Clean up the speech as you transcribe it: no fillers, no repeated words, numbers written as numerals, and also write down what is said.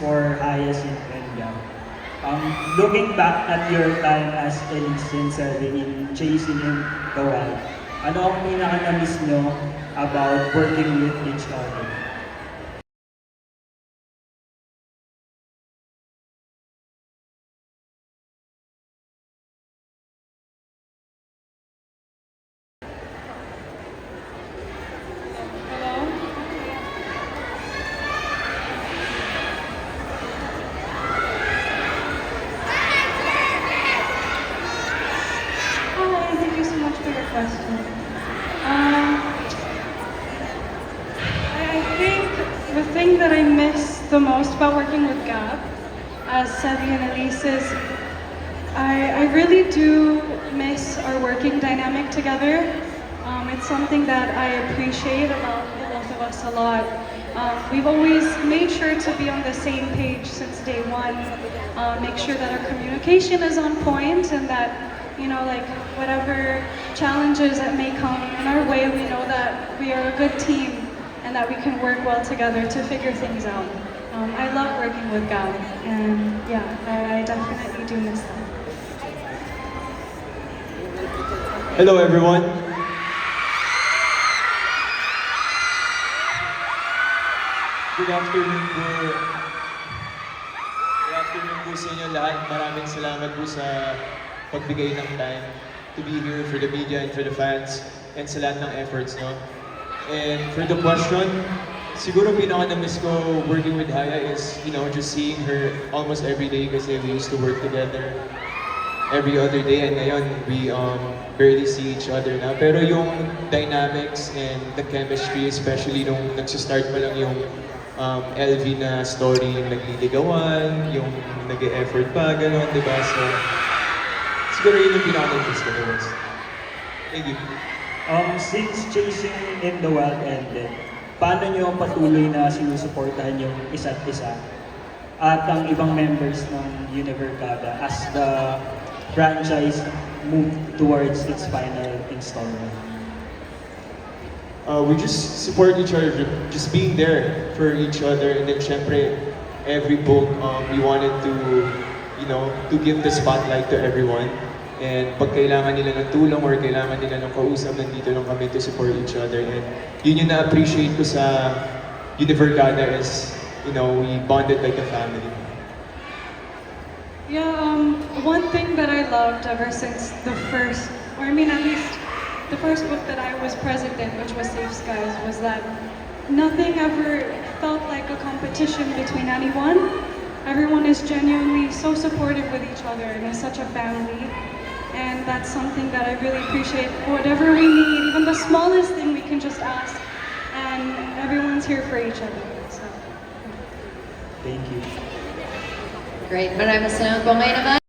for Hyacinth and Gab. Looking back at your time as Elise and Selby in Chasing in the Wild, ano ang pinaka-na-miss nyo about working with each other? Hi, thank you so much for your question. I think the thing that I miss the most about working with Gab, as Sevi and Elise, is I really do miss our working dynamic together. It's something that I appreciate about the both of us a lot. We've always made sure to be on the same page since day one. Make sure that our communication is on point and that, you know, like whatever challenges that may come in our way, we know that we are a good team and that we can work well together to figure things out. I love working with Gab, and yeah, I definitely do miss that. Hello everyone. Good afternoon po. Good afternoon po sa inyo lahat. Maraming salamat po sa pagbigay ng time to be here for the media and for the fans and sa lahat ng efforts nyo. And for the question, siguro pinaka-na-miss ko working with Haya is, you know, just seeing her almost every day kasi we used to work together every other day, and ngayon we barely see each other na. Pero yung dynamics and the chemistry, especially nung nagsistart pa lang yung LV na story, yung nagliligawan, yung nag-e-effort pa, gano'n, di ba? So, siguro yun yung pinaka-miss ko na was. Thank you. Since Chasing in the Wild ended, paano nyo patuloy na sinusuportahan yung isa't isa at ang ibang members ng Univercada as the franchise moved towards its final installment? We just support each other, just being there for each other, and then syempre, every book, we wanted to, you know, to give the spotlight to everyone. And pag kailangan nila ng tulong or kailangan nila ng kausap, nandito lang kami to support each other. And yun yung na-appreciate ko sa Univercada is, you know, we bonded like a family. Yeah, one thing that I loved ever since the first, or I mean at least the first book that I was present in, which was Safe Skies, was that nothing ever felt like a competition between anyone. Everyone is genuinely so supportive with each other and is such a family. And that's something that I really appreciate. Whatever we need, even the smallest thing, we can just ask, and everyone's here for each other. So. Thank you. Great. Maraming salamat po. Ngayon naman,